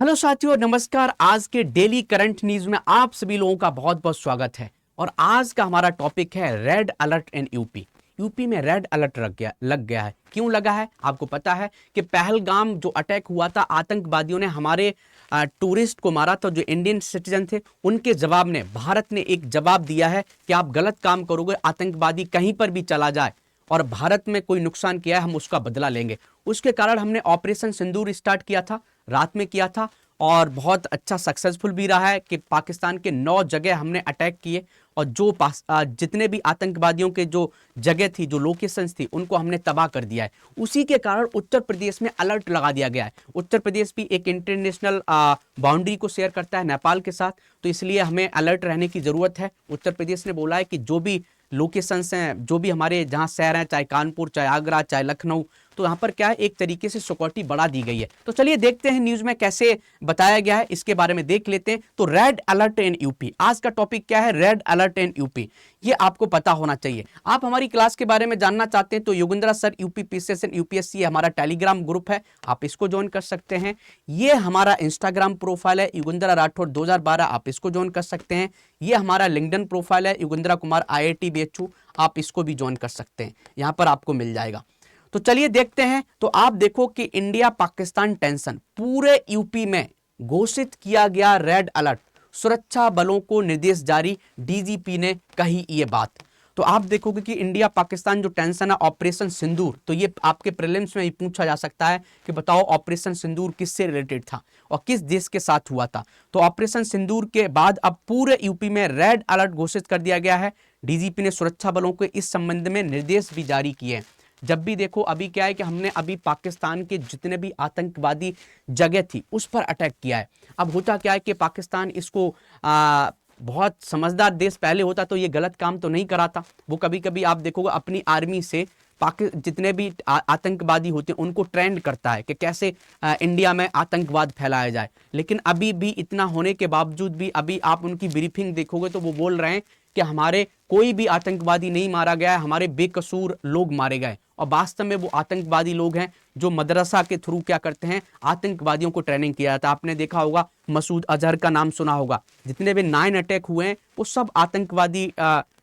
Hello साथियों, नमस्कार। आज के डेली करंट न्यूज में आप सभी लोगों का बहुत बहुत स्वागत है। और आज का हमारा टॉपिक है red alert in UP. UP में रेड अलर्ट लग गया है। क्यों लगा है? आपको पता है कि पहलगाम जो अटैक हुआ था, आतंकवादियों ने हमारे टूरिस्ट को मारा था, जो इंडियन सिटीजन थे। उनके जवाब ने भारत ने एक जवाब दिया है कि आप गलत काम करोगे, आतंकवादी कहीं पर भी चला जाए और भारत में कोई नुकसान किया है, हम उसका बदला लेंगे। उसके कारण हमने ऑपरेशन सिंदूर स्टार्ट किया था, रात में किया था, और बहुत अच्छा सक्सेसफुल भी रहा है कि पाकिस्तान के 9 जगह हमने अटैक किए। और जो जितने भी आतंकवादियों के जो जगह थी, जो लोकेशंस थी, उनको हमने तबाह कर दिया है। उसी के कारण उत्तर प्रदेश में अलर्ट लगा दिया गया है। उत्तर प्रदेश भी एक इंटरनेशनल बाउंड्री को शेयर करता है नेपाल के साथ, तो इसलिए हमें अलर्ट रहने की जरूरत है। उत्तर प्रदेश ने बोला है कि जो भी लोकेशंस हैं, जो भी हमारे जहां शहर हैं, चाहे कानपुर, चाहे आगरा, चाहे लखनऊ, तो यहाँ पर क्या है, एक तरीके से सिक्योरिटी बढ़ा दी गई है। तो चलिए देखते हैं न्यूज में कैसे बताया गया है, इसके बारे में देख लेते हैं। तो रेड अलर्ट इन यूपी, आज का टॉपिक क्या है? Red alert in UP. ये आपको पता होना चाहिए। आप हमारी क्लास के बारे में जानना चाहते हैं तो Yogendra sir UP PCS and UPSC हमारा टेलीग्राम ग्रुप है, आप इसको ज्वाइन कर सकते हैं। ये हमारा इंस्टाग्राम प्रोफाइल है, योगेंद्र राठौड़ 2012, आप इसको ज्वाइन कर सकते हैं। ये हमारा लिंक्डइन प्रोफाइल है, योगेंद्र कुमार IIT BHU, आप इसको भी ज्वाइन कर सकते हैं, यहां पर आपको मिल जाएगा। तो चलिए देखते हैं। तो आप देखो कि इंडिया पाकिस्तान टेंशन, पूरे यूपी में घोषित किया गया रेड अलर्ट, सुरक्षा बलों को निर्देश जारी, डीजीपी ने कही ये बात। तो आप देखोगे कि इंडिया पाकिस्तान जो टेंशन है, ऑपरेशन सिंदूर, तो ये आपके प्रीलिम्स में ही पूछा जा सकता है कि बताओ ऑपरेशन सिंदूर किससे रिलेटेड था और किस देश के साथ हुआ था। तो ऑपरेशन सिंदूर के बाद अब पूरे यूपी में रेड अलर्ट घोषित कर दिया गया है। डीजीपी ने सुरक्षा बलों को इस संबंध में निर्देश भी जारी किए हैं। जब भी देखो, अभी क्या है कि हमने अभी पाकिस्तान के जितने भी आतंकवादी जगह थी उस पर अटैक किया है। अब होता क्या है कि पाकिस्तान इसको बहुत समझदार देश पहले होता तो ये गलत काम तो नहीं कराता। वो कभी कभी आप देखोगे अपनी आर्मी से जितने भी आतंकवादी होते हैं उनको ट्रेंड करता है कि कैसे इंडिया में आतंकवाद फैलाया जाए। लेकिन अभी भी इतना होने के बावजूद भी अभी आप उनकी ब्रीफिंग देखोगे तो वो बोल रहे हैं कि हमारे कोई भी आतंकवादी नहीं मारा गया है, हमारे बेकसूर लोग मारे गए। और वास्तव में वो आतंकवादी लोग हैं जो मदरसा के थ्रू क्या करते हैं, आतंकवादियों को ट्रेनिंग किया जाता है। आपने देखा होगा, मसूद अजहर का नाम सुना होगा। जितने भी 9 अटैक हुए हैं वो सब आतंकवादी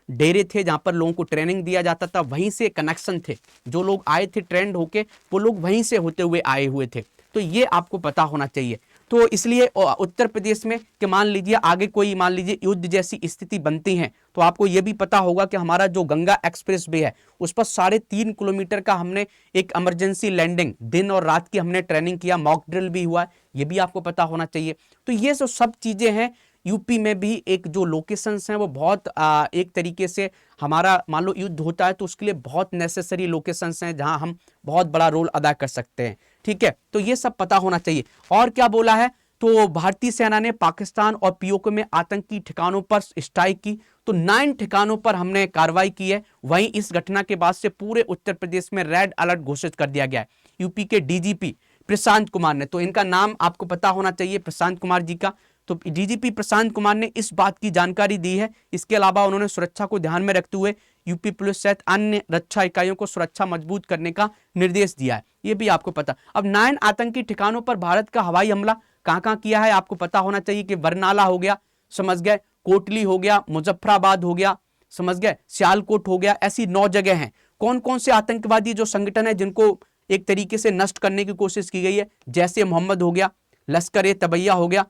डेरे थे जहां पर लोगों को ट्रेनिंग दिया जाता था, वहीं से कनेक्शन थे। जो लोग आए थे ट्रेंड होके, वो लोग वहीं से होते हुए आए हुए थे। तो ये आपको पता होना चाहिए। तो इसलिए उत्तर प्रदेश में कि मान लीजिए आगे कोई, मान लीजिए युद्ध जैसी स्थिति बनती है, तो आपको यह भी पता होगा कि हमारा जो गंगा एक्सप्रेस वे है उस पर 3.5 किलोमीटर का हमने एक इमरजेंसी लैंडिंग, दिन और रात की हमने ट्रेनिंग किया, मॉक ड्रिल भी हुआ, ये भी आपको पता होना चाहिए। तो ये सब चीजें हैं। यूपी में भी एक जो लोकेशंस हैं वो बहुत एक तरीके से, हमारा मान लो युद्ध होता है तो उसके लिए बहुत नेसेसरी लोकेशंस हैं जहां हम बहुत बड़ा रोल अदा कर सकते हैं। ठीक है, तो ये सब पता होना चाहिए। और क्या बोला है? तो भारतीय सेना ने पाकिस्तान और पीओके में आतंकी ठिकानों पर स्ट्राइक की, तो 9 ठिकानों पर हमने कार्रवाई की है। वहीं इस घटना के बाद से पूरे उत्तर प्रदेश में रेड अलर्ट घोषित कर दिया गया है। यूपी के डीजीपी प्रशांत कुमार ने, तो इनका नाम आपको पता होना चाहिए, प्रशांत कुमार जी का। तो डीजीपी प्रशांत कुमार ने इस बात की जानकारी दी है। इसके अलावा उन्होंने सुरक्षा को ध्यान में रखते हुए यूपी पुलिस सहित अन्य रक्षा इकाइयों को सुरक्षा मजबूत करने का निर्देश दिया है। ये भी आपको पता। अब 9 आतंकी ठिकानों पर भारत का हवाई हमला कहां कहां किया है आपको पता होना चाहिए कि बरनाला हो गया, समझ गए, कोटली हो गया, मुजफ्फराबाद हो गया, समझ गए, सियालकोट हो गया। ऐसी 9 जगह हैं। कौन कौन से आतंकवादी जो संगठन है जिनको एक तरीके से नष्ट करने की कोशिश की गई है? जैसे मोहम्मद हो गया, लश्कर ए तबैया हो गया,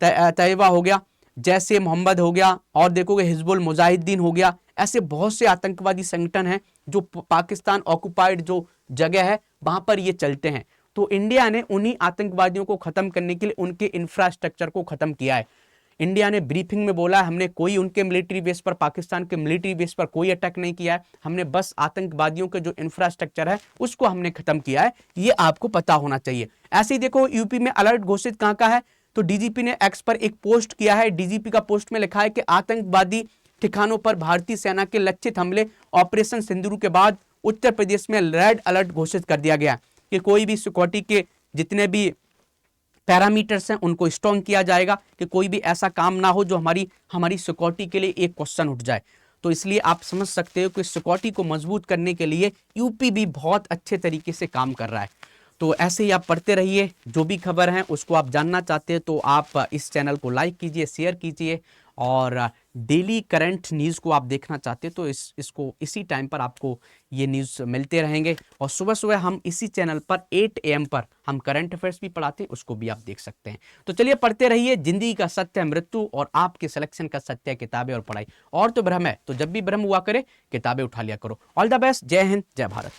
तैयबा हो गया, जैसे मोहम्मद हो गया, और देखोगे हिजबुल मुजाहिदीन हो गया। ऐसे बहुत से आतंकवादी संगठन हैं जो पाकिस्तान ऑक्युपाइड जो जगह है वहां पर ये चलते हैं। तो इंडिया ने उन्हीं आतंकवादियों को खत्म करने के लिए उनके इंफ्रास्ट्रक्चर को खत्म किया है। इंडिया ने ब्रीफिंग में बोला हमने कोई उनके मिलिट्री बेस पर, पाकिस्तान के मिलिट्री बेस पर कोई अटैक नहीं किया है, हमने बस आतंकवादियों के जो इंफ्रास्ट्रक्चर है उसको हमने खत्म किया है। ये आपको पता होना चाहिए। ऐसे ही देखो, यूपी में अलर्ट घोषित कहां का है? तो डीजीपी ने एक्स पर एक पोस्ट किया है। डीजीपी का पोस्ट में लिखा है कि आतंकवादी ठिकानों पर भारतीय सेना के लक्षित हमले, ऑपरेशन सिंदूर के बाद उत्तर प्रदेश में रेड अलर्ट घोषित कर दिया गया कि कोई भी सिक्योरिटी के जितने भी पैरामीटर्स हैं उनको स्ट्रॉन्ग किया जाएगा कि कोई भी ऐसा काम ना हो जो हमारी सिक्योरिटी के लिए एक क्वेश्चन उठ जाए। तो इसलिए आप समझ सकते हो कि सिक्योरिटी को मजबूत करने के लिए यूपी भी बहुत अच्छे तरीके से काम कर रहा है। तो ऐसे ही आप पढ़ते रहिए, जो भी खबर है उसको आप जानना चाहते हैं तो आप इस चैनल को लाइक कीजिए, शेयर कीजिए, और डेली करंट न्यूज़ को आप देखना चाहते हैं तो इसको इसी टाइम पर आपको ये न्यूज़ मिलते रहेंगे। और सुबह सुबह हम इसी चैनल पर 8 AM पर हम करंट अफेयर्स भी पढ़ाते हैं, उसको भी आप देख सकते हैं। तो चलिए पढ़ते रहिए। जिंदगी का सत्य है मृत्यु और आपके सिलेक्शन का सत्य है किताबें और पढ़ाई। और तो भ्रम है तो जब भी भ्रम हुआ करे किताबें उठा लिया करो। All the best. जय हिंद, जय भारत।